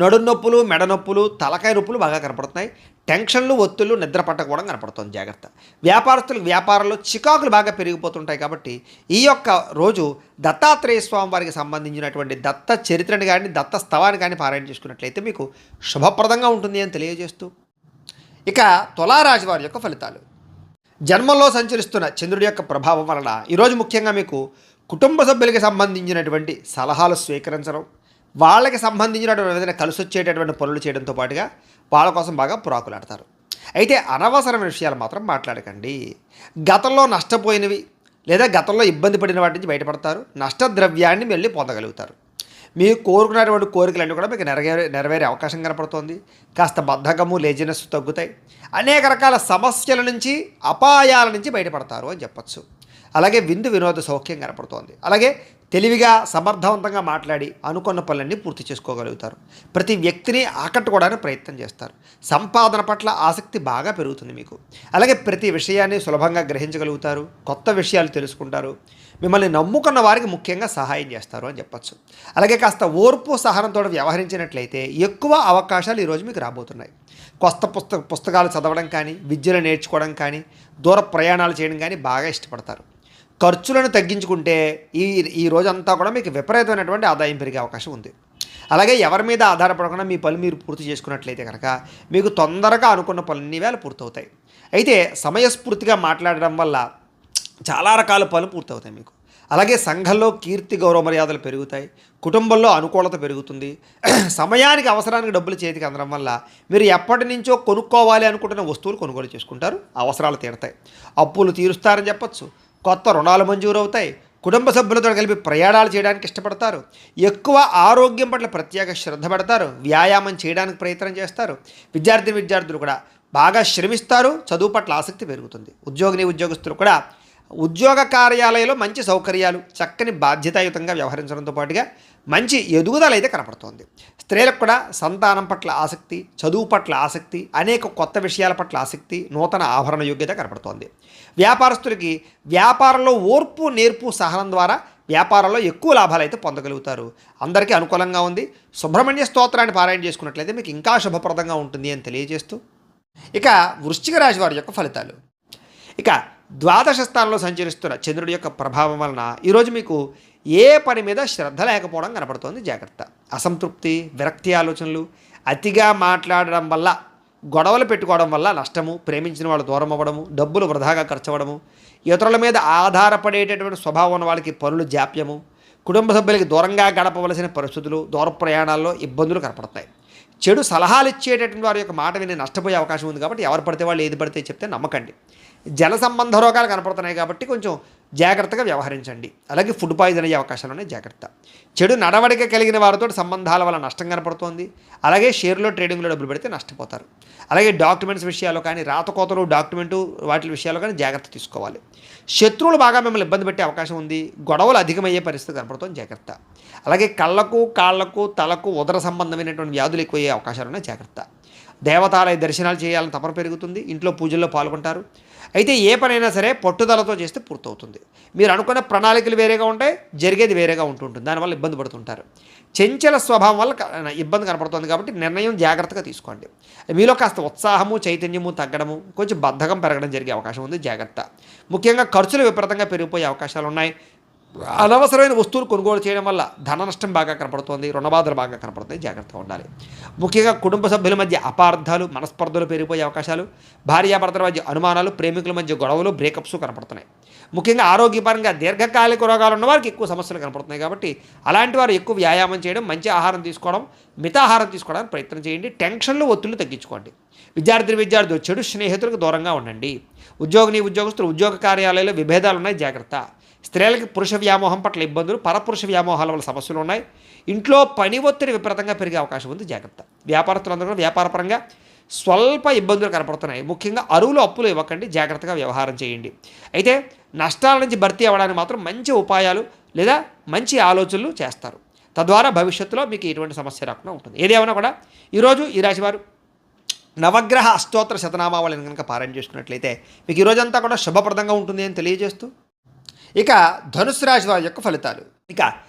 నడుం నొప్పులు, మెడ నొప్పులు, తలకాయ నొప్పులు బాగా కనపడుతున్నాయి. టెన్షన్లు, ఒత్తులు, నిద్ర పట్టకపోవడం కనపడుతుంది. జాగ్రత్త. వ్యాపారస్తులకు వ్యాపారంలో చికాకులు బాగా పెరిగిపోతుంటాయి. కాబట్టి ఈ యొక్క రోజు దత్తాత్రేయ స్వామి వారికి సంబంధించినటువంటి దత్త చరిత్రని కానీ, దత్త స్తవాన్ని కానీ పారాయణ చేసుకున్నట్లయితే మీకు శుభప్రదంగా ఉంటుంది అని తెలియజేస్తూ, ఇక తులారాశి వారి యొక్క ఫలితాలు. జన్మంలో సంచరిస్తున్న చంద్రుడి యొక్క ప్రభావం వలన ఈరోజు ముఖ్యంగా మీకు కుటుంబ సభ్యులకి సంబంధించినటువంటి సలహాలు స్వీకరించడం, వాళ్ళకి సంబంధించినటువంటి ఏదైనా కలిసి వచ్చేటటువంటి పనులు చేయడంతో పాటుగా వాళ్ళ కోసం బాగా పురాకులాడతారు. అయితే అనవసరమైన విషయాలు మాత్రం మాట్లాడకండి. గతంలో నష్టపోయినవి లేదా గతంలో ఇబ్బంది పడిన వాటి నుంచి బయటపడతారు. నష్టద్రవ్యాన్ని మళ్ళీ పొందగలుగుతారు. మీరు కోరుకున్నటువంటి కోరికలన్నీ కూడా మీకు నెరవేరే అవకాశం కనపడుతోంది. కాస్త బద్ధకము, లేజినెస్ తగ్గుతాయి. అనేక రకాల సమస్యల నుంచి, అపాయాల నుంచి బయటపడతారు అని చెప్పచ్చు. అలాగే వినోద సౌఖ్యం కనపడుతోంది. అలాగే తెలివిగా, సమర్థవంతంగా మాట్లాడి అనుకున్న పనులన్నీ పూర్తి చేసుకోగలుగుతారు. ప్రతి వ్యక్తిని ఆకట్టుకోవడానికి ప్రయత్నం చేస్తారు. సంపాదన పట్ల ఆసక్తి బాగా పెరుగుతుంది మీకు. అలాగే ప్రతి విషయాన్ని సులభంగా గ్రహించగలుగుతారు. కొత్త విషయాలు తెలుసుకుంటారు. మిమ్మల్ని నమ్ముకున్న వారికి ముఖ్యంగా సహాయం చేస్తారు అని చెప్పచ్చు. అలాగే కాస్త ఓర్పు, సహనంతో వ్యవహరించినట్లయితే ఎక్కువ అవకాశాలు ఈరోజు మీకు రాబోతున్నాయి. కొత్త పుస్తకాలు చదవడం కానీ, విద్యను నేర్చుకోవడం కానీ, దూర ప్రయాణాలు చేయడం కానీ బాగా ఇష్టపడతారు. ఖర్చులను తగ్గించుకుంటే ఈ రోజంతా కూడా మీకు విపరీతమైనటువంటి ఆదాయం పెరిగే అవకాశం ఉంది. అలాగే ఎవరి మీద ఆధారపడకుండా మీ పనులు మీరు పూర్తి చేసుకున్నట్లయితే కనుక మీకు తొందరగా అనుకున్న పనులన్నీ వేళ పూర్తవుతాయి. అయితే సమయస్ఫూర్తిగా మాట్లాడడం వల్ల చాలా రకాల పనులు పూర్తవుతాయి మీకు. అలాగే సంఘంలో కీర్తి గౌరవ మర్యాదలు పెరుగుతాయి, కుటుంబంలో అనుకూలత పెరుగుతుంది. సమయానికి అవసరానికి డబ్బులు చేతికి అందడం వల్ల మీరు ఎప్పటి నుంచో కొనుక్కోవాలి అనుకుంటున్న వస్తువులు కొనుగోలు చేసుకుంటారు, అవసరాలు తీరుతాయి. అప్పులు తీరుస్తారని చెప్పచ్చు, కొత్త రుణాలు మంజూరు అవుతాయి, కుటుంబ సభ్యులతో కలిపి ప్రయాణాలు చేయడానికి ఇష్టపడతారు, ఎక్కువ ఆరోగ్యం పట్ల ప్రత్యేక శ్రద్ధ పెడతారు, వ్యాయామం చేయడానికి ప్రయత్నం చేస్తారు. విద్యార్థులు కూడా బాగా శ్రమిస్తారు, చదువు పట్ల ఆసక్తి పెరుగుతుంది. ఉద్యోగస్తులు కూడా ఉద్యోగ కార్యాలయంలో మంచి సౌకర్యాలు, చక్కని బాధ్యతాయుతంగా వ్యవహరించడంతో పాటుగా మంచి ఎదుగుదల అయితే కనపడుతోంది. స్త్రీలకు కూడా సంతానం పట్ల ఆసక్తి, చదువు పట్ల ఆసక్తి, అనేక కొత్త విషయాల పట్ల ఆసక్తి, నూతన ఆభరణ యోగ్యత కనపడుతోంది. వ్యాపారస్తులకి వ్యాపారంలో ఓర్పు, నేర్పు, సహనం ద్వారా వ్యాపారంలో ఎక్కువ లాభాలు అయితే పొందగలుగుతారు. అందరికీ అనుకూలంగా ఉంది. సుబ్రహ్మణ్య స్తోత్రాన్ని పారాయణ చేసుకున్నట్లయితే మీకు ఇంకా శుభప్రదంగా ఉంటుంది అని తెలియజేస్తూ, ఇక వృశ్చిక రాశి వారి యొక్క ఫలితాలు. ఇక ద్వాదశ స్థానంలో సంచరిస్తున్న చంద్రుడి యొక్క ప్రభావం వలన ఈరోజు మీకు ఏ పని మీద శ్రద్ధ లేకపోవడం కనపడుతోంది. జాగ్రత్త. అసంతృప్తి, విరక్తి ఆలోచనలు, అతిగా మాట్లాడడం వల్ల, గొడవలు పెట్టుకోవడం వల్ల నష్టము, ప్రేమించిన వాళ్ళు దూరం అవ్వడము, డబ్బులు వృధాగా ఖర్చు అవ్వడము, ఇతరుల మీద ఆధారపడేటటువంటి స్వభావం ఉన్న వాళ్ళకి పనులు జాప్యము, కుటుంబ సభ్యులకి దూరంగా గడపవలసిన పరిస్థితులు, దూర ప్రయాణాల్లో ఇబ్బందులు కనపడతాయి. చెడు సలహాలు ఇచ్చేటటువంటి వారి యొక్క మాట విని నష్టపోయే అవకాశం ఉంది కాబట్టి ఎవరు పడితే వాళ్ళు ఏది పడితే చెప్తే నమ్మకండి. జల సంబంధ రోగాలు కనపడుతున్నాయి కాబట్టి కొంచెం జాగ్రత్తగా వ్యవహరించండి. అలాగే ఫుడ్ పాయిజన్ అయ్యే అవకాశాలు ఉన్నాయి, జాగ్రత్త. చెడు నడవడిక కలిగిన వారితో సంబంధాల వల్ల నష్టం కనపడుతోంది. అలాగే షేర్లో ట్రేడింగ్లో డబ్బులు పెడితే నష్టపోతారు. అలాగే డాక్యుమెంట్స్ విషయాల్లో కానీ, రాతకోతలు, డాక్యుమెంటు వాటి విషయాల్లో కానీ జాగ్రత్త తీసుకోవాలి. శత్రువులు బాగా మిమ్మల్ని ఇబ్బంది పెట్టే అవకాశం ఉంది. గొడవలు అధికమయ్యే పరిస్థితి కనపడుతుంది, జాగ్రత్త. అలాగే కళ్ళకు, కాళ్లకు, తలకు ఉదర సంబంధమైనటువంటి వ్యాధులు ఎక్కువయ్యే అవకాశాలు ఉన్నాయి, జాగ్రత్త. దేవతాలయ దర్శనాలు చేయాలని తపన పెరుగుతుంది. ఇంట్లో పూజల్లో పాల్గొంటారు. అయితే ఏ పనైనా సరే పట్టుదలతో చేస్తే పూర్తవుతుంది. మీరు అనుకున్న ప్రణాళికలు వేరేగా ఉంటాయి, జరిగేది వేరేగా ఉంటుంటుంది. దానివల్ల ఇబ్బంది పడుతుంటారు. చంచల స్వభావం వల్ల ఇబ్బంది కనపడుతుంది కాబట్టి నిర్ణయం జాగ్రత్తగా తీసుకోండి. మీలో కాస్త ఉత్సాహము, చైతన్యము తగ్గడము, కొంచెం బద్ధకం పెరగడం జరిగే అవకాశం ఉంది, జాగ్రత్త. ముఖ్యంగా ఖర్చులు విపరీతంగా పెరిగిపోయే అవకాశాలు ఉన్నాయి. అనవసరమైన వస్తువులు కొనుగోలు చేయడం వల్ల ధన నష్టం బాగా కనపడుతోంది, రుణబాధలు బాగా కనపడుతుంది, జాగ్రత్తగా ఉండాలి. ముఖ్యంగా కుటుంబ సభ్యుల మధ్య అపార్థాలు, మనస్పర్ధలు పెరిగిపోయే అవకాశాలు, భార్యాభర్తల మధ్య అనుమానాలు, ప్రేమికుల మధ్య గొడవలు, బ్రేకప్స్ కనపడుతున్నాయి. ముఖ్యంగా ఆరోగ్యపరంగా దీర్ఘకాలిక రోగాలు ఉన్న వారికి ఎక్కువ సమస్యలు కనపడుతున్నాయి కాబట్టి అలాంటి వారు ఎక్కువ వ్యాయామం చేయడం, మంచి ఆహారం తీసుకోవడం, మితాహారం తీసుకోవడానికి ప్రయత్నం చేయండి. టెన్షన్లు, ఒత్తిళ్లు తగ్గించుకోండి. విద్యార్థులు చెడు స్నేహితులకు దూరంగా ఉండండి. ఉద్యోగస్తులు ఉద్యోగ కార్యాలయాల్లో విభేదాలు ఉన్నాయి, జాగ్రత్త. స్త్రీలకి పురుష వ్యామోహం పట్ల ఇబ్బందులు, పరపురుష వ్యామోహాల వల్ల సమస్యలు ఉన్నాయి. ఇంట్లో పని ఒత్తిడి విపరీతంగా పెరిగే అవకాశం ఉంది, జాగ్రత్త. వ్యాపారస్తులందరూ కూడా వ్యాపారపరంగా స్వల్ప ఇబ్బందులు కనపడుతున్నాయి. ముఖ్యంగా అప్పులు ఇవ్వకండి, జాగ్రత్తగా వ్యవహారం చేయండి. అయితే నష్టాల నుంచి భర్తీ అవ్వడానికి మాత్రం మంచి ఉపాయాలు లేదా మంచి ఆలోచనలు చేస్తారు. తద్వారా భవిష్యత్తులో మీకు ఎటువంటి సమస్య రాకుండా ఉంటుంది. ఏదేమైనా కూడా ఈరోజు ఈ రాశివారు నవగ్రహ అష్టోత్తర శతనామావళిని కనుక పారాయణ చేసుకున్నట్లయితే మీకు ఈరోజంతా కూడా శుభప్రదంగా ఉంటుంది అని తెలియజేస్తూ, ఇక ధనుసు రాశి వారి యొక్క ఫలితాలు. ఇక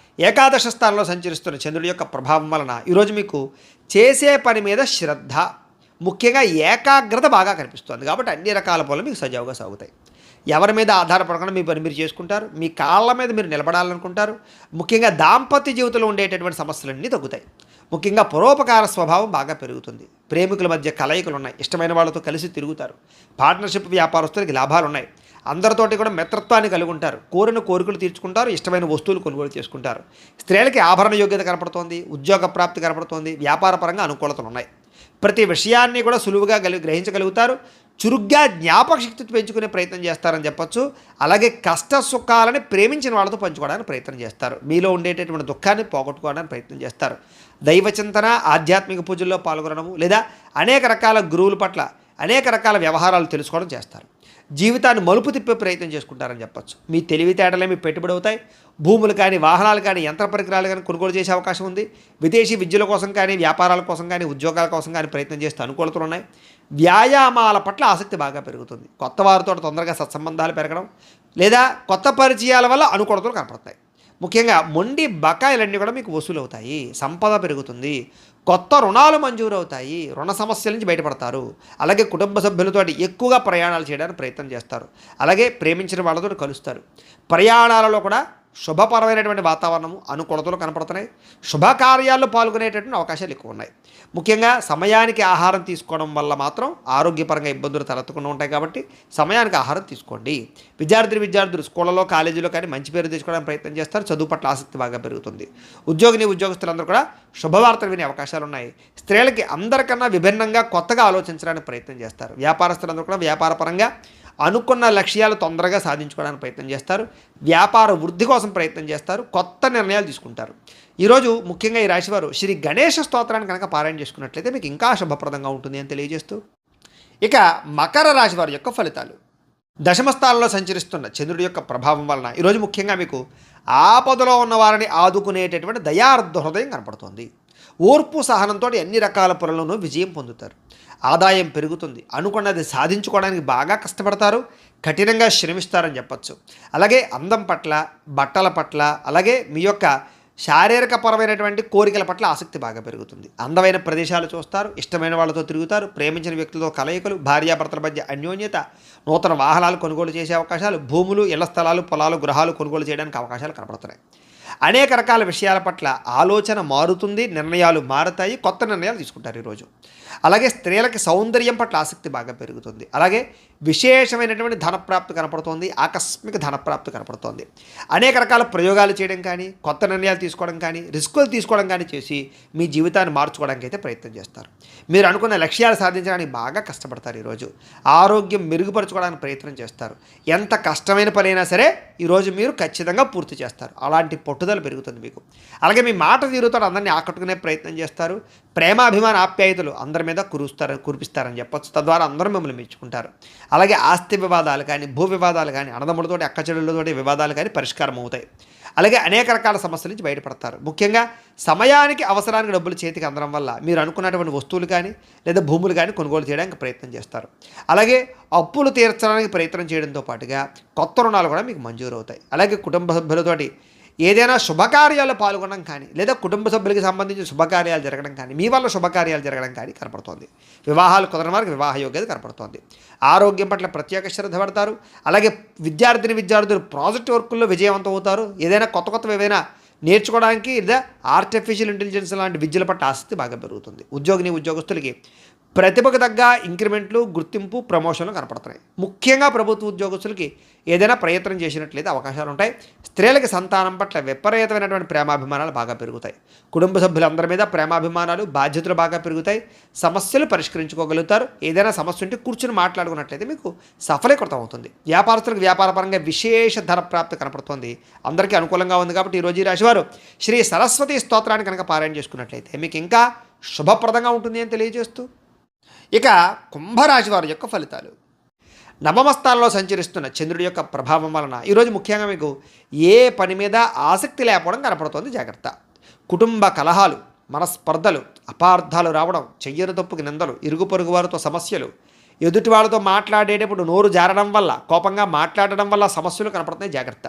ఏకాదశ స్థానంలో సంచరిస్తున్న చంద్రుడి యొక్క ప్రభావం వలన ఈరోజు మీకు చేసే పని మీద శ్రద్ధ, ముఖ్యంగా ఏకాగ్రత బాగా కనిపిస్తుంది కాబట్టి అన్ని రకాల పనులు మీకు సజావుగా సాగుతాయి. ఎవరి మీద ఆధారపడకుండా మీ పని మీరు చేసుకుంటారు. మీ కాళ్ళ మీద మీరు నిలబడాలనుకుంటారు. ముఖ్యంగా దాంపత్య జీవితంలో ఉండేటటువంటి సమస్యలన్నీ తగ్గుతాయి. ముఖ్యంగా పరోపకార స్వభావం బాగా పెరుగుతుంది. ప్రేమికుల మధ్య కలయికలు ఉన్నాయి. ఇష్టమైన వాళ్ళతో కలిసి తిరుగుతారు. పార్ట్నర్షిప్ వ్యాపారస్తులకి లాభాలు ఉన్నాయి. అందరితోటి కూడా మిత్రత్వాన్ని కలిగి ఉంటారు. కోరిన కోరికలు తీర్చుకుంటారు. ఇష్టమైన వస్తువులు కొనుగోలు చేసుకుంటారు. స్త్రీలకి ఆభరణ యోగ్యత కనపడుతోంది. ఉద్యోగ ప్రాప్తి కనపడుతోంది. వ్యాపారపరంగా అనుకూలతలు ఉన్నాయి. ప్రతి విషయాన్ని కూడా సులువుగా గ్రహించగలుగుతారు. చురుగ్గా జ్ఞాపక శక్తి పెంచుకునే ప్రయత్నం చేస్తారని చెప్పొచ్చు. అలాగే కష్ట సుఖాలని ప్రేమించిన వాళ్ళతో పంచుకోవడానికి ప్రయత్నం చేస్తారు. మీలో ఉండేటటువంటి దుఃఖాన్ని పోగొట్టుకోవడానికి ప్రయత్నం చేస్తారు. దైవచింతన, ఆధ్యాత్మిక పూజల్లో పాల్గొనడము లేదా అనేక రకాల గురువుల పట్ల అనేక రకాల వ్యవహారాలు తెలుసుకోవడం చేస్తారు. జీవితాన్ని మలుపు తిప్పే ప్రయత్నం చేసుకుంటారని చెప్పొచ్చు. మీ తెలివితేటలే మీ పెట్టుబడి అవుతాయి. భూములు కానీ, వాహనాలు కానీ, యంత్ర పరికరాలు కానీ కొనుగోలు చేసే అవకాశం ఉంది. విదేశీ విద్యల కోసం కానీ, వ్యాపారాల కోసం కానీ, ఉద్యోగాల కోసం కానీ ప్రయత్నం చేస్తూ అనుకూలతలు ఉన్నాయి. వ్యాయామాల పట్ల ఆసక్తి బాగా పెరుగుతుంది. కొత్త వారితో తొందరగా సత్సంబంధాలు పెరగడం లేదా కొత్త పరిచయాల వల్ల అనుకూలతలు కనపడతాయి. ముఖ్యంగా మొండి బకాయిలన్నీ కూడా మీకు వసూలు అవుతాయి. సంపద పెరుగుతుంది. కొత్త రుణాలు మంజూరు అవుతాయి. రుణ సమస్యల నుంచి బయటపడతారు. అలాగే కుటుంబ సభ్యులతో ఎక్కువగా ప్రయాణాలు చేయడానికి ప్రయత్నం చేస్తారు. అలాగే ప్రేమించిన వాళ్ళతో కలుస్తారు. ప్రయాణాలలో కూడా శుభపరమైనటువంటి వాతావరణము, అనుకూలతలు కనపడుతున్నాయి. శుభకార్యాల్లో పాల్గొనేటటువంటి అవకాశాలు ఎక్కువ ఉన్నాయి. ముఖ్యంగా సమయానికి ఆహారం తీసుకోవడం వల్ల మాత్రం ఆరోగ్యపరంగా ఇబ్బందులు తలెత్తకుండా ఉంటాయి. కాబట్టి సమయానికి ఆహారం తీసుకోండి. విద్యార్థులు స్కూళ్ళలో, కాలేజీలో కానీ మంచి పేరు తెచ్చుకోవడానికి ప్రయత్నం చేస్తారు. చదువు పట్ల ఆసక్తి బాగా పెరుగుతుంది. ఉద్యోగస్తులందరూ కూడా శుభవార్తలు వినే అవకాశాలు ఉన్నాయి. స్త్రీలకి అందరికన్నా విభిన్నంగా కొత్తగా ఆలోచించడానికి ప్రయత్నం చేస్తారు. వ్యాపారస్తులందరూ కూడా వ్యాపారపరంగా అనుకున్న లక్ష్యాలు తొందరగా సాధించుకోవడానికి ప్రయత్నం చేస్తారు. వ్యాపార వృద్ధి కోసం ప్రయత్నం చేస్తారు. కొత్త నిర్ణయాలు తీసుకుంటారు. ఈరోజు ముఖ్యంగా ఈ రాశివారు శ్రీ గణేష స్తోత్రాన్ని కనుక పారాయణ చేసుకున్నట్లయితే మీకు ఇంకా శుభప్రదంగా ఉంటుంది అని తెలియజేస్తూ, ఇక మకర రాశి వారి యొక్క ఫలితాలు. దశమస్థానంలో సంచరిస్తున్న చంద్రుడి యొక్క ప్రభావం వలన ఈరోజు ముఖ్యంగా మీకు ఆపదలో ఉన్న వారిని ఆదుకునేటటువంటి దయార్ధ హృదయం కనపడుతుంది. ఓర్పు సహనంతో అన్ని రకాల పనులను విజయం పొందుతారు. ఆదాయం పెరుగుతుంది. అనుకున్నది సాధించుకోవడానికి బాగా కష్టపడతారు. కఠినంగా శ్రమిస్తారని చెప్పచ్చు. అలాగే అందం పట్ల, బట్టల పట్ల, అలాగే మీ యొక్క శారీరకపరమైనటువంటి కోరికల పట్ల ఆసక్తి బాగా పెరుగుతుంది. అందమైన ప్రదేశాలు చూస్తారు. ఇష్టమైన వాళ్ళతో తిరుగుతారు. ప్రేమించిన వ్యక్తులతో కలయికలు, భార్యాభర్తల మధ్య అన్యోన్యత, నూతన వాహనాలు కొనుగోలు చేసే అవకాశాలు, భూములు, ఇళ్ల స్థలాలు, పొలాలు, గృహాలు కొనుగోలు చేయడానికి అవకాశాలు కనపడుతున్నాయి. అనేక రకాల విషయాల పట్ల ఆలోచన మారుతుంది. నిర్ణయాలు మారుతాయి. కొత్త నిర్ణయాలు తీసుకుంటారు ఈరోజు. అలాగే స్త్రీలకి సౌందర్యం పట్ల ఆసక్తి బాగా పెరుగుతుంది. అలాగే విశేషమైనటువంటి ధనప్రాప్తి కనపడుతోంది. ఆకస్మిక ధనప్రాప్తి కనపడుతోంది. అనేక రకాల ప్రయోగాలు చేయడం కానీ, కొత్త నిర్ణయాలు తీసుకోవడం కానీ, రిస్కులు తీసుకోవడం కానీ చేసి మీ జీవితాన్ని మార్చుకోవడానికి అయితే ప్రయత్నం చేస్తారు. మీరు అనుకున్న లక్ష్యాలు సాధించడానికి బాగా కష్టపడతారు. ఈరోజు ఆరోగ్యం మెరుగుపరచుకోవడానికి ప్రయత్నం చేస్తారు. ఎంత కష్టమైన పనైనా సరే ఈరోజు మీరు ఖచ్చితంగా పూర్తి చేస్తారు. అలాంటి పట్టుదల పెరుగుతుంది మీకు. అలాగే మీ మాట తీరుతో అందరినీ ఆకట్టుకునే ప్రయత్నం చేస్తారు. ప్రేమాభిమాన ఆప్యాయతలు అందరి మీద కురిపిస్తారని చెప్పచ్చు. తద్వారా అందరూ మిమ్మల్ని మెచ్చుకుంటారు. అలాగే ఆస్తి వివాదాలు కానీ, భూ వివాదాలు కానీ, అన్నదమ్ములతోటి, అక్కచెల్లెళ్ళతోటి వివాదాలు కానీ పరిష్కారం అవుతాయి. అలాగే అనేక రకాల సమస్యల నుంచి బయటపడతారు. ముఖ్యంగా సమయానికి అవసరానికి డబ్బులు చేతికి అందడం వల్ల మీరు అనుకున్నటువంటి వస్తువులు కానీ లేదా భూములు కానీ కొనుగోలు చేయడానికి ప్రయత్నం చేస్తారు. అలాగే అప్పులు తీర్చడానికి ప్రయత్నం చేయడంతో పాటుగా కొత్త రుణాలు కూడా మీకు మంజూరు అవుతాయి. అలాగే కుటుంబ సభ్యులతోటి ఏదైనా శుభకార్యాలు పాల్గొనడం కానీ లేదా కుటుంబ సభ్యులకి సంబంధించిన శుభకార్యాలు జరగడం కానీ, మీ వల్ల శుభకార్యాలు జరగడం కానీ కనపడుతోంది. వివాహాలు కుదరని వారికి వివాహ యోగ్యత కనపడుతోంది. ఆరోగ్యం పట్ల ప్రత్యేక శ్రద్ధ పడతారు. అలాగే విద్యార్థులు ప్రాజెక్ట్ వర్కుల్లో విజయవంతం అవుతారు. ఏదైనా కొత్త ఏవైనా నేర్చుకోవడానికి లేదా ఆర్టిఫిషియల్ ఇంటెలిజెన్స్ లాంటి విద్యల పట్ల ఆసక్తి బాగా పెరుగుతుంది. ఉద్యోగస్తులకి ప్రతిభకు తగ్గ ఇంక్రిమెంట్లు, గుర్తింపు, ప్రమోషన్లు కనపడుతున్నాయి. ముఖ్యంగా ప్రభుత్వ ఉద్యోగస్తులకి ఏదైనా ప్రయత్నం చేసినట్లయితే అవకాశాలు ఉంటాయి. స్త్రీలకి సంతానం పట్ల విపరీతమైనటువంటి ప్రేమాభిమానాలు బాగా పెరుగుతాయి. కుటుంబ సభ్యులందరి మీద ప్రేమాభిమానాలు, బాధ్యతలు బాగా పెరుగుతాయి. సమస్యలు పరిష్కరించుకోగలుగుతారు. ఏదైనా సమస్య ఉంటే కూర్చుని మాట్లాడుకున్నట్లయితే మీకు సఫలీకృతం అవుతుంది. వ్యాపారస్తులకు వ్యాపారపరంగా విశేష ధన ప్రాప్తి కనపడుతుంది. అందరికీ అనుకూలంగా ఉంది. కాబట్టి ఈరోజు ఈ రాశివారు శ్రీ సరస్వతి స్తోత్రాన్ని కనుక పారాయణ చేసుకున్నట్లయితే మీకు ఇంకా శుభప్రదంగా ఉంటుంది అని తెలియజేస్తూ, ఇక కుంభరాశి వారి యొక్క ఫలితాలు. నవమస్థానంలో సంచరిస్తున్న చంద్రుడి యొక్క ప్రభావం వలన ఈరోజు ముఖ్యంగా మీకు ఏ పని మీద ఆసక్తి లేకపోవడం కనపడుతోంది. జాగ్రత్త. కుటుంబ కలహాలు, మనస్పర్ధలు, అపార్థాలు రావడం, చెయ్యని తప్పుకి నిందలు, ఇరుగు పొరుగు వారితో సమస్యలు, ఎదుటి వాళ్ళతో మాట్లాడేటప్పుడు నోరు జారడం వల్ల, కోపంగా మాట్లాడడం వల్ల సమస్యలు కనపడుతున్నాయి. జాగ్రత్త.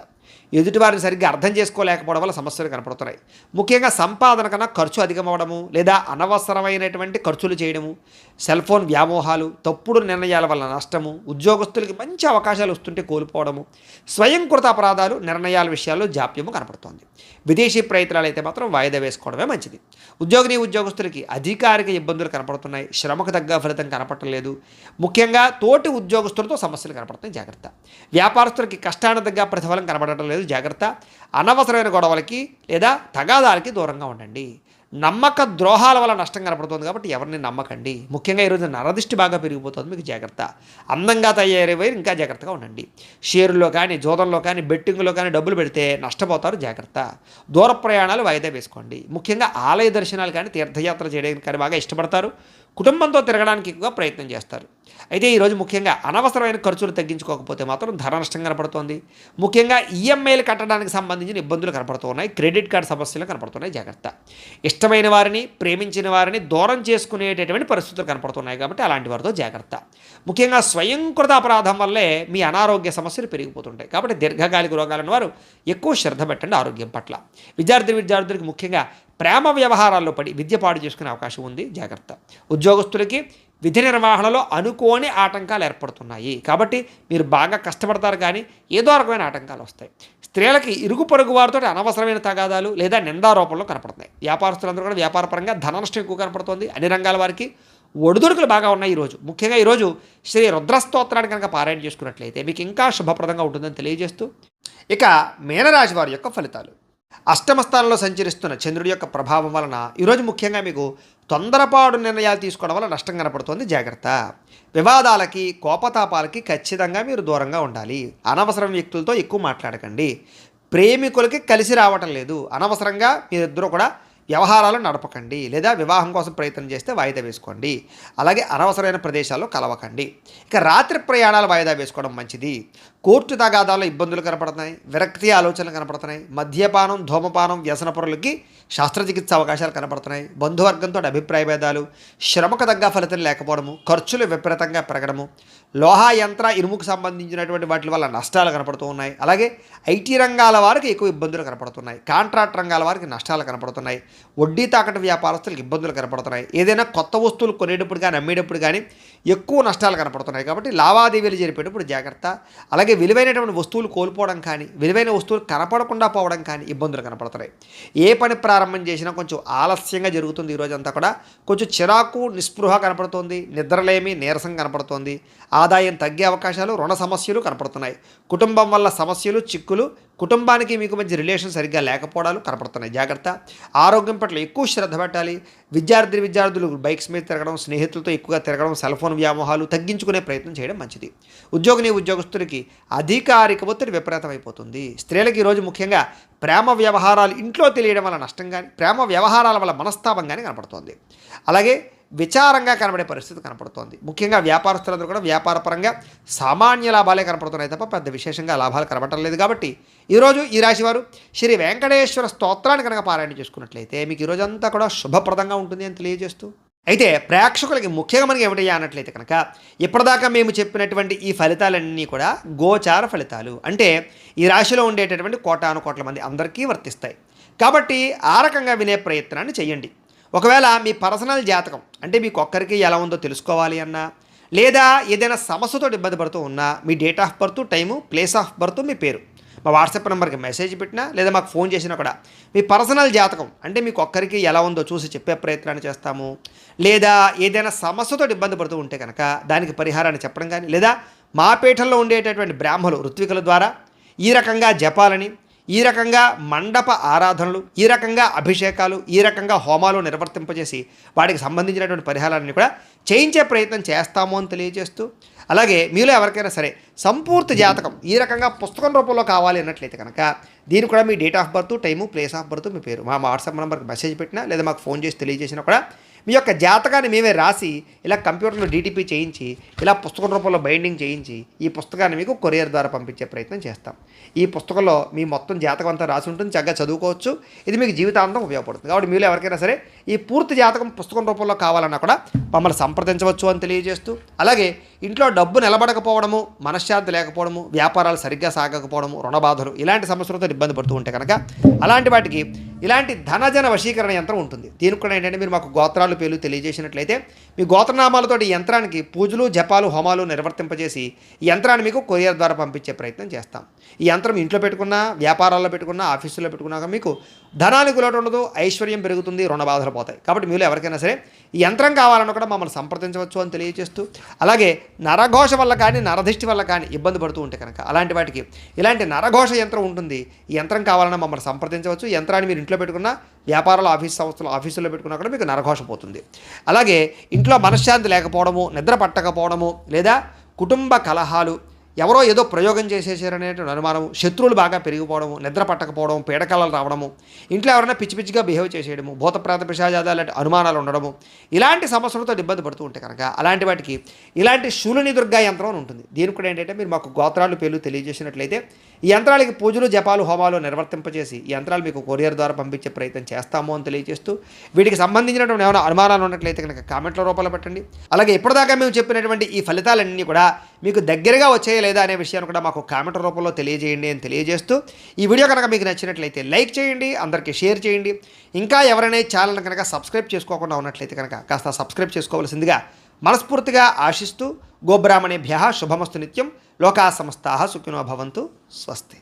ఎదుటివారిని సరిగ్గా అర్థం చేసుకోలేకపోవడం వల్ల సమస్యలు కనపడుతున్నాయి. ముఖ్యంగా సంపాదన కన్నా ఖర్చు అధికమవడము లేదా అనవసరమైనటువంటి ఖర్చులు చేయడము, సెల్ ఫోన్ వ్యామోహాలు, తప్పుడు నిర్ణయాల వల్ల నష్టము, ఉద్యోగస్తులకి మంచి అవకాశాలు వస్తుంటే కోల్పోవడము, స్వయంకృత అపరాధాలు, నిర్ణయాల విషయాల్లో జాప్యము కనపడుతోంది. విదేశీ ప్రయత్నాలు అయితే మాత్రం వాయిదా వేసుకోవడమే మంచిది. ఉద్యోగస్తులకి అధికారిక ఇబ్బందులు కనపడుతున్నాయి. శ్రమకు తగ్గ ఫలితం కనపడటం లేదు. ముఖ్యంగా తోటి ఉద్యోగస్తులతో సమస్యలు కనపడుతున్నాయి. జాగ్రత్త. వ్యాపారస్తులకి కష్టానికి తగ్గ ప్రతిఫలం కనపడటం లేదు. జాగ్రత్త. అనవసరమైన గొడవలకి లేదా తగాదాలకి దూరంగా ఉండండి. నమ్మక ద్రోహాల వల్ల నష్టం కనపడుతుంది. కాబట్టి ఎవరిని నమ్మకండి. ముఖ్యంగా ఈరోజు నరదిష్టి బాగా పెరిగిపోతుంది. మీకు జాగ్రత్త. అందంగా తయారై ఇంకా జాగ్రత్తగా ఉండండి. షేరుల్లో కానీ, జోదంలో కానీ, బెట్టింగ్లో కానీ డబ్బులు పెడితే నష్టపోతారు. జాగ్రత్త. దూర ప్రయాణాలు వాయిదా వేసుకోండి. ముఖ్యంగా ఆలయ దర్శనాలు కానీ, తీర్థయాత్ర చేయడానికి కానీ బాగా ఇష్టపడతారు. కుటుంబంతో తిరగడానికి ఎక్కువగా ప్రయత్నం చేస్తారు. అయితే ఈరోజు ముఖ్యంగా అనవసరమైన ఖర్చులు తగ్గించుకోకపోతే మాత్రం ధన నష్టం కనపడుతోంది. ముఖ్యంగా ఈఎంఐలు కట్టడానికి సంబంధించిన ఇబ్బందులు కనపడుతున్నాయి. క్రెడిట్ కార్డు సమస్యలు కనపడుతున్నాయి. జాగ్రత్త. ఇష్టమైన వారిని, ప్రేమించిన వారిని దూరం చేసుకునేటటువంటి పరిస్థితులు కనపడుతున్నాయి. కాబట్టి అలాంటి వారితో జాగ్రత్త. ముఖ్యంగా స్వయంకృత అపరాధం వల్లే మీ అనారోగ్య సమస్యలు పెరిగిపోతుంటాయి. కాబట్టి దీర్ఘకాలిక రోగాలను వారు ఎక్కువ శ్రద్ధ పెట్టండి ఆరోగ్యం పట్ల. విద్యార్థులకి ముఖ్యంగా ప్రేమ వ్యవహారాల్లో పడి విద్య పాడు చేసుకునే అవకాశం ఉంది, జాగ్రత్త. ఉద్యోగస్తులకి విధి నిర్వహణలో అనుకోని ఆటంకాలు ఏర్పడుతున్నాయి, కాబట్టి మీరు బాగా కష్టపడతారు కానీ ఏదో రకమైన ఆటంకాలు వస్తాయి. స్త్రీలకి ఇరుగు పొరుగు వారితో అనవసరమైన తగాదాలు లేదా నిందారోపణలు కనపడుతున్నాయి. వ్యాపారస్తులందరూ కూడా వ్యాపారపరంగా ధన నష్టం ఎక్కువ కనపడుతుంది. అన్ని రంగాల వారికి ఒడిదుడుకులు బాగా ఉన్నాయి ఈరోజు. ముఖ్యంగా ఈరోజు శ్రీ రుద్రస్తోత్రాన్ని కనుక పారాయణ చేసుకున్నట్లయితే మీకు ఇంకా శుభప్రదంగా ఉంటుందని తెలియజేస్తూ, ఇక మీనరాశి వారి యొక్క ఫలితాలు. అష్టమ స్థానంలో సంచరిస్తున్న చంద్రుడి యొక్క ప్రభావం వలన ఈరోజు ముఖ్యంగా మీకు తొందరపాటు నిర్ణయాలు తీసుకోవడం వల్ల నష్టం కనపడుతుంది, జాగ్రత్త. వివాదాలకి కోపతాపాలకి ఖచ్చితంగా మీరు దూరంగా ఉండాలి. అనవసరం వ్యక్తులతో ఎక్కువ మాట్లాడకండి. ప్రేమికులకి కలిసి రావటం లేదు, అనవసరంగా మీరిద్దరూ కూడా వ్యవహారాలు నడపకండి. లేదా వివాహం కోసం ప్రయత్నం చేస్తే వాయిదా వేసుకోండి. అలాగే అనవసరమైన ప్రదేశాల్లో కలవకండి. ఇక రాత్రి ప్రయాణాలు వాయిదా వేసుకోవడం మంచిది. కోర్టు తగాదాల్లో ఇబ్బందులు కనపడుతున్నాయి, విరక్తి ఆలోచనలు కనపడుతున్నాయి. మద్యపానం, ధూమపానం, వ్యసనపరులకి శస్త్రచికిత్స అవకాశాలు కనపడుతున్నాయి. బంధువర్గంతో అభిప్రాయ భేదాలు, శ్రమకు తగ్గ ఫలితం లేకపోవడము, ఖర్చులు విపరీతంగా పెరగడము, లోహ యంత్ర ఇనుముకు సంబంధించినటువంటి వాటి వల్ల నష్టాలు కనపడుతూ ఉన్నాయి. అలాగే ఐటీ రంగాల వారికి ఎక్కువ ఇబ్బందులు కనపడుతున్నాయి. కాంట్రాక్ట్ రంగాల వారికి నష్టాలు కనపడుతున్నాయి. వడ్డీ తాకట్టు వ్యాపారస్తులకు ఇబ్బందులు కనపడుతున్నాయి. ఏదైనా కొత్త వస్తువులు కొనేటప్పుడు కానీ అమ్మేటప్పుడు కానీ ఎక్కువ నష్టాలు కనపడుతున్నాయి. కాబట్టి లావాదేవీలు జరిపేటప్పుడు జాగ్రత్త. అలాగే విలువైనటువంటి వస్తువులు కోల్పోవడం కానీ, విలువైన వస్తువులు కనపడకుండా పోవడం కానీ ఇబ్బందులు కనపడుతున్నాయి. ఏ పని ప్రారంభం చేసినా కొంచెం ఆలస్యంగా జరుగుతుంది. ఈరోజంతా కూడా కొంచెం చిరాకు, నిస్పృహ కనపడుతోంది. నిద్రలేమి, నీరసం కనపడుతోంది. ఆదాయం తగ్గే అవకాశాలు, రుణ సమస్యలు కనపడుతున్నాయి. కుటుంబం వల్ల సమస్యలు, చిక్కులు, కుటుంబానికి మీకు మధ్య రిలేషన్ సరిగ్గా లేకపోవడాలు కనపడుతున్నాయి, జాగ్రత్త. ఆరోగ్యం పట్ల ఎక్కువ శ్రద్ధ పెట్టాలి. విద్యార్థులు బైక్స్ మీద తిరగడం, స్నేహితులతో ఎక్కువగా తిరగడం, సెల్ ఫోన్ వ్యామోహాలు తగ్గించుకునే ప్రయత్నం చేయడం మంచిది. ఉద్యోగస్తులకి అధికారిక ఒత్తిడి విపరీతమైపోతుంది. స్త్రీలకు ఈరోజు ముఖ్యంగా ప్రేమ వ్యవహారాలు ఇంట్లో తెలియడం వల్ల నష్టం కానీ, ప్రేమ వ్యవహారాల వల్ల మనస్తాపం కానీ కనపడుతోంది. అలాగే విచారంగా కనబడే పరిస్థితి కనపడుతోంది. ముఖ్యంగా వ్యాపారస్తులందరూ కూడా వ్యాపారపరంగా సామాన్య లాభాలే కనపడుతున్నాయి తప్ప పెద్ద విశేషంగా లాభాలు కనబడటం లేదు. కాబట్టి ఈరోజు ఈ రాశివారు శ్రీ వెంకటేశ్వర స్తోత్రాన్ని కనుక పారాయణ చేసుకున్నట్లయితే మీకు ఈరోజంతా కూడా శుభప్రదంగా ఉంటుంది అని తెలియజేస్తూ, అయితే ప్రేక్షకులకి ముఖ్యంగా మనకి ఏమిటయ్యా అన్నట్లయితే కనుక ఇప్పటిదాకా మేము చెప్పినటువంటి ఈ ఫలితాలన్నీ కూడా గోచార ఫలితాలు, అంటే ఈ రాశిలో ఉండేటటువంటి కోటాను కోట్ల మంది అందరికీ వర్తిస్తాయి. కాబట్టి ఆ రకంగా వినే ప్రయత్నాన్ని చేయండి. ఒకవేళ మీ పర్సనల్ జాతకం అంటే మీకు ఒక్కరికి ఎలా ఉందో తెలుసుకోవాలి అన్నా, లేదా ఏదైనా సమస్యతో ఇబ్బంది పడుతూ ఉన్నా మీ date of birth, time, place of birth, మీ పేరు మా వాట్సాప్ నెంబర్కి మెసేజ్ పెట్టినా లేదా మాకు ఫోన్ చేసినా కూడా మీ పర్సనల్ జాతకం అంటే మీకు ఒక్కరికి ఎలా ఉందో చూసి చెప్పే ప్రయత్నాన్ని చేస్తాము. లేదా ఏదైనా సమస్యతో ఇబ్బంది పడుతూ ఉంటే కనుక దానికి పరిహారాన్ని చెప్పడం కానీ, లేదా మా పీఠంలో ఉండేటటువంటి బ్రాహ్మలు ఋత్వికుల ద్వారా ఈ రకంగా జపాలని, ఈ రకంగా మండప ఆరాధనలు, ఈ రకంగా అభిషేకాలు, ఈ రకంగా హోమాలు నిర్వర్తింపజేసి వాటికి సంబంధించినటువంటి పరిహారాన్ని కూడా చేయించే ప్రయత్నం చేస్తాము అని తెలియజేస్తూ, అలాగే మీలో ఎవరికైనా సరే సంపూర్తి జాతకం ఈ రకంగా పుస్తకం రూపంలో కావాలి అన్నట్లయితే కనుక దీనికి కూడా మీ date of birth, time, place of birth, మీ పేరు మా వాట్సాప్ నెంబర్కి మెసేజ్ పెట్టినా లేదా మాకు ఫోన్ చేసి తెలియజేసినా కూడా మీ యొక్క జాతకాన్ని మేమే రాసి ఇలా కంప్యూటర్లో డీటీపీ చేయించి ఇలా పుస్తకం రూపంలో బైండింగ్ చేయించి ఈ పుస్తకాన్ని మీకు కొరియర్ ద్వారా పంపించే ప్రయత్నం చేస్తాం. ఈ పుస్తకంలో మీ మొత్తం జాతకం అంతా రాసి ఉంటుంది, చక్కగా చదువుకోవచ్చు. ఇది మీకు జీవితాంతం ఉపయోగపడుతుంది. కాబట్టి మీరు ఎవరికైనా సరే ఈ పూర్తి జాతకం పుస్తకం రూపంలో కావాలన్నా కూడా మమ్మల్ని సంప్రదించవచ్చు అని తెలియజేస్తూ, అలాగే ఇంట్లో డబ్బు నిలబడకపోవడము, మనశ్శాంతి లేకపోవడము, వ్యాపారాలు సరిగ్గా సాగకపోవడము, రుణబాధలు ఇలాంటి సమస్యలతో ఇబ్బంది పడుతూ ఉంటే కనుక అలాంటి వాటికి ఇలాంటి ధనజన వశీకరణ యంత్రం ఉంటుంది. దీనికి కూడా ఏంటంటే మీరు మాకు గోత్రాలు పేర్లు తెలియజేసినట్లయితే మీ గోత్రనామాలతో ఈ యంత్రానికి పూజలు, జపాలు, హోమాలు నిర్వర్తింపజేసి ఈ యంత్రాన్ని మీకు కొరియర్ ద్వారా పంపించే ప్రయత్నం చేస్తాం. ఈ యంత్రం ఇంట్లో పెట్టుకున్నా, వ్యాపారాల్లో పెట్టుకున్నా, ఆఫీసులో పెట్టుకున్నాక మీకు ధనానికి లోటు ఉండదు, ఐశ్వర్యం పెరుగుతుంది, రుణ బాధలు పోతాయి. కాబట్టి మీరు ఎవరికైనా సరే ఈ యంత్రం కావాలన్నా కూడా మమ్మల్ని సంప్రదించవచ్చు అని తెలియజేస్తూ, అలాగే నరఘోష వల్ల కానీ నరదిష్టి వల్ల కానీ ఇబ్బంది పడుతూ ఉంటే కనుక అలాంటి వాటికి ఇలాంటి నరఘోష యంత్రం ఉంటుంది. ఈ యంత్రం కావాలన్నా మమ్మల్ని సంప్రదించవచ్చు. యంత్రాన్ని మీరు ఇంట్లో పెట్టుకున్న, వ్యాపారాలు, ఆఫీసుల్లో పెట్టుకున్నా కూడా మీకు నరఘోష పోతుంది. అలాగే ఇంట్లో మనశ్శాంతి లేకపోవడము, నిద్ర పట్టకపోవడము, లేదా కుటుంబ కలహాలు, ఎవరో ఏదో ప్రయోగం చేసేసారనేటువంటి అనుమానము, శత్రువులు బాగా పెరిగిపోవడము, నిద్ర పట్టకపోవడం, పీడకలలు రావడము, ఇంట్లో ఎవరైనా పిచ్చి పిచ్చిగా బిహేవ్ చేసేయడము, భూత ప్రేత పిశాచాలు లాంటి అనుమానాలు ఉండడము, ఇలాంటి సమస్యలతో ఇబ్బంది పడుతూ ఉంటే కనుక అలాంటి వాటికి ఇలాంటి శూలిని దుర్గా యంత్రం అని ఉంటుంది. దీనికి కూడా ఏంటంటే మీరు మాకు గోత్రాలు పేర్లు తెలియజేసినట్లయితే ఈ యంత్రాలకి పూజలు, జపాలు, హోమాలు నిర్వర్తింపజేసి ఈ యంత్రాలు మీకు కొరియర్ ద్వారా పంపించే ప్రయత్నం చేస్తాము అని తెలియజేస్తూ, వీటికి సంబంధించినటువంటి ఏమైనా అనుమానాలు ఉన్నట్లయితే కనుక కామెంట్ల రూపంలో పెట్టండి. అలాగే ఇప్పటిదాకా మేము చెప్పినటువంటి ఈ ఫలితాలన్నీ కూడా మీకు దగ్గరగా వచ్చే ఉన్నాయా లేదా అనే విషయాన్ని కూడా మాకు కామెంట్ రూపంలో తెలియజేయండి అని తెలియజేస్తూ ఈ వీడియో కనుక మీకు నచ్చినట్లయితే లైక్ చేయండి, అందరికీ షేర్ చేయండి. ఇంకా ఎవరైనా ఛానల్ కనుక సబ్స్క్రైబ్ చేసుకోకుండా ఉన్నట్లయితే కనుక కాస్త సబ్స్క్రైబ్ చేసుకోవాల్సిందిగా మనస్ఫూర్తిగా ఆశిస్తూ గోబ్రాహ్మణేభ్యః శుభమస్తు నిత్యం. లోకా సమస్తాః సుఖినో భవంతు. స్వస్తి.